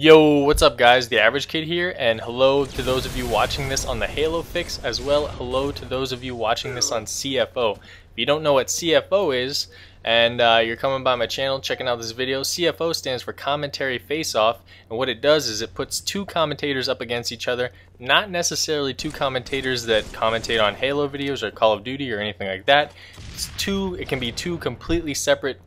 Yo, what's up guys? The Average Kid here, and hello to those of you watching this on the Halo Fix, as well hello to those of you watching this on CFO. If you don't know what CFO is, and you're coming by my channel checking out this video, CFO stands for Commentary Face-Off, and what it does is it puts two commentators up against each other, not necessarily two commentators that commentate on Halo videos or Call of Duty or anything like that. It can be two completely separate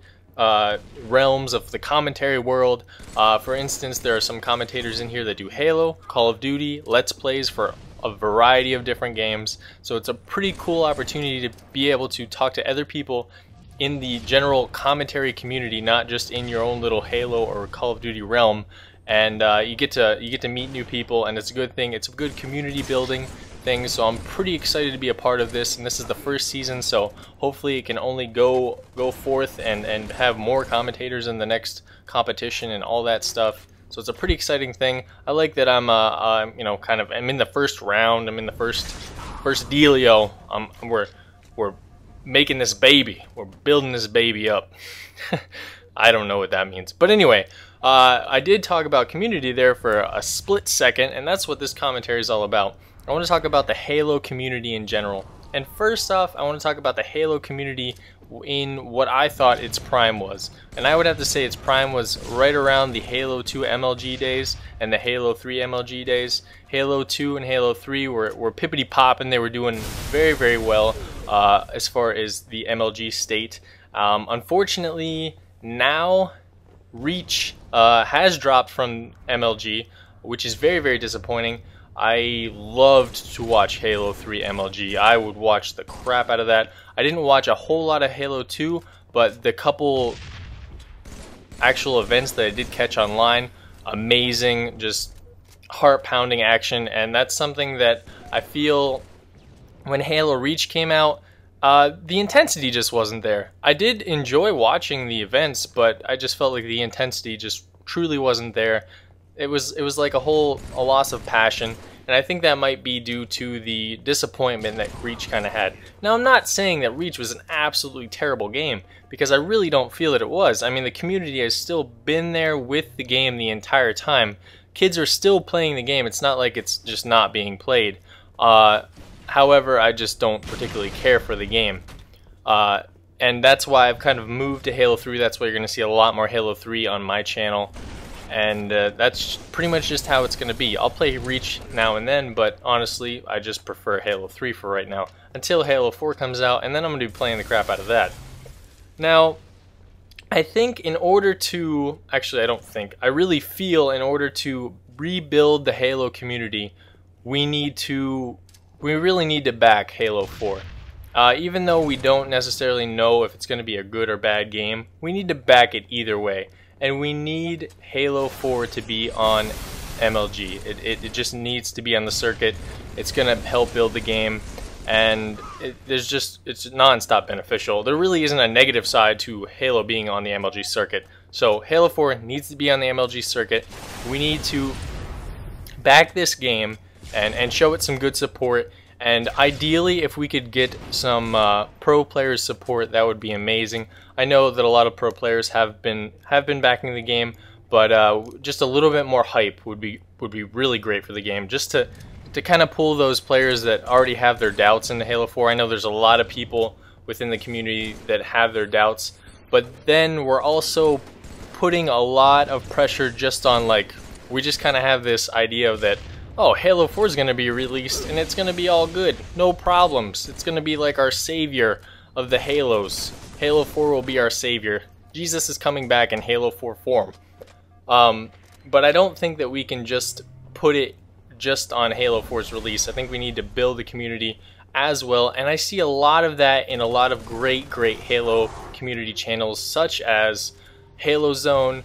realms of the commentary world. For instance, there are some commentators in here that do Halo, Call of Duty, Let's Plays for a variety of different games. So it's a pretty cool opportunity to be able to talk to other people in the general commentary community, not just in your own little Halo or Call of Duty realm. And you get to meet new people, and it's a good thing. It's a good community building thing, so I'm pretty excited to be a part of this, and this is the first season, so hopefully it can only go forth and have more commentators in the next competition and all that stuff. So it's a pretty exciting thing. I like that I'm I'm in the first round. I'm in the first dealio. We're making this baby. We're building this baby up. I don't know what that means, but anyway, I did talk about community there for a split second, and that's what this commentary is all about. I want to talk about the Halo community in general. And first off, I want to talk about the Halo community in what I thought its prime was. And I would have to say its prime was right around the Halo 2 MLG days and the Halo 3 MLG days. Halo 2 and Halo 3 were pippity poppin'. They were doing very, very well as far as the MLG state. Unfortunately, now Reach has dropped from MLG, which is very, very disappointing. I loved to watch Halo 3 MLG. I would watch the crap out of that. I didn't watch a whole lot of Halo 2, but the couple actual events that I did catch online, amazing, just heart-pounding action, and that's something that I feel when Halo Reach came out, the intensity just wasn't there. I did enjoy watching the events, but I just felt like the intensity just truly wasn't there. It was like a loss of passion, and I think that might be due to the disappointment that Reach kind of had. Now, I'm not saying that Reach was an absolutely terrible game, because I really don't feel that it was. I mean, the community has still been there with the game the entire time. Kids are still playing the game. It's not like it's just not being played. However, I just don't particularly care for the game. And that's why I've kind of moved to Halo 3. That's why you're going to see a lot more Halo 3 on my channel. And that's pretty much just how it's going to be. I'll play Reach now and then, but honestly, I just prefer Halo 3 for right now, until Halo 4 comes out, and then I'm going to be playing the crap out of that. Now, I think in order to... Actually, I don't think. I really feel in order to rebuild the Halo community, we really need to back Halo 4. Even though we don't necessarily know if it's going to be a good or bad game, we need to back it either way. And we need Halo 4 to be on MLG. It just needs to be on the circuit. It's going to help build the game, and it's non-stop beneficial. There really isn't a negative side to Halo being on the MLG circuit. So Halo 4 needs to be on the MLG circuit. We need to back this game and show it some good support. And ideally, if we could get some pro players support, that would be amazing. I know that a lot of pro players have been backing the game, but just a little bit more hype would be really great for the game. Just to kind of pull those players that already have their doubts into Halo 4. I know there's a lot of people within the community that have their doubts, but then we're also putting a lot of pressure just on, like, we just kind of have this idea of that, oh, Halo 4 is going to be released and it's going to be all good, no problems. It's going to be like our savior of the Halos. Halo 4 will be our savior. Jesus is coming back in Halo 4 form. But I don't think that we can just put it just on Halo 4's release. I think we need to build the community as well, and I see a lot of that in a lot of great Halo community channels, such as Halo Zone,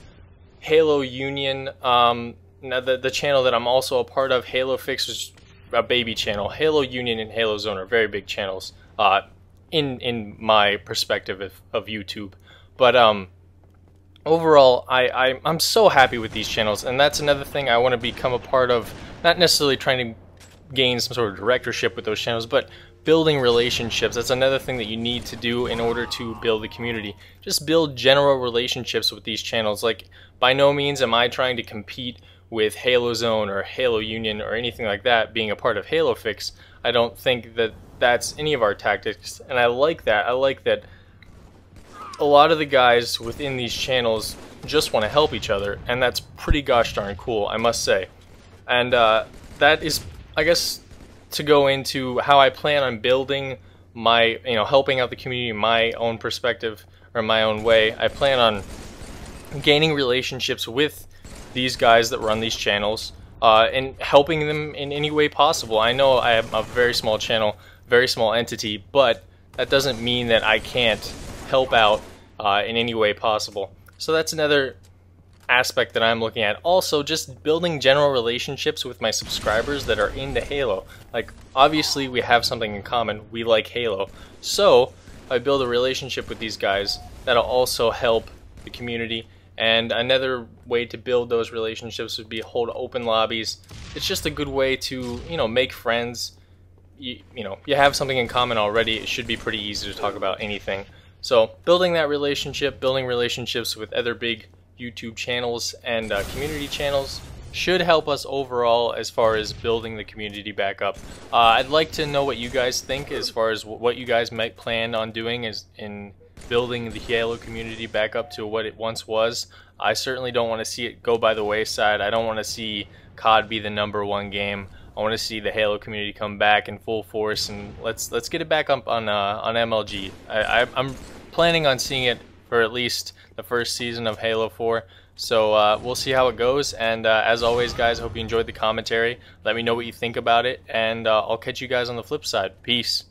Halo Union. Now the channel that I'm also a part of, Halo Fix, is a baby channel. Halo Union and Halo Zone are very big channels in my perspective of YouTube. But overall, I'm so happy with these channels, and that's another thing I want to become a part of. Not necessarily trying to gain some sort of directorship with those channels, but building relationships. That's another thing that you need to do in order to build the community. Just build general relationships with these channels. Like, by no means am I trying to compete with Halo Zone or Halo Union or anything like that being a part of Halo Fix. I don't think that that's any of our tactics, and I like that. I like that a lot of the guys within these channels just want to help each other, and that's pretty gosh darn cool, I must say. And that is, I guess, to go into how I plan on building my, helping out the community in my own perspective or my own way. I plan on gaining relationships with these guys that run these channels and helping them in any way possible. I know I have a very small channel, very small entity, but that doesn't mean that I can't help out in any way possible. So that's another aspect that I'm looking at. Also, just building general relationships with my subscribers that are into Halo. Like, obviously we have something in common. We like Halo. So if I build a relationship with these guys, that'll also help the community. And another way to build those relationships would be hold open lobbies. It's just a good way to, make friends. You have something in common already. It should be pretty easy to talk about anything. So building that relationship, building relationships with other big YouTube channels and community channels should help us overall as far as building the community back up. I'd like to know what you guys think as far as what you guys might plan on doing in building the Halo community back up to what it once was. I certainly don't want to see it go by the wayside. I don't want to see COD be the #1 game. I want to see the Halo community come back in full force, and let's get it back up on MLG. I'm planning on seeing it for at least the first season of Halo 4. So we'll see how it goes, and as always guys, hope you enjoyed the commentary. Let me know what you think about it, and I'll catch you guys on the flip side. Peace.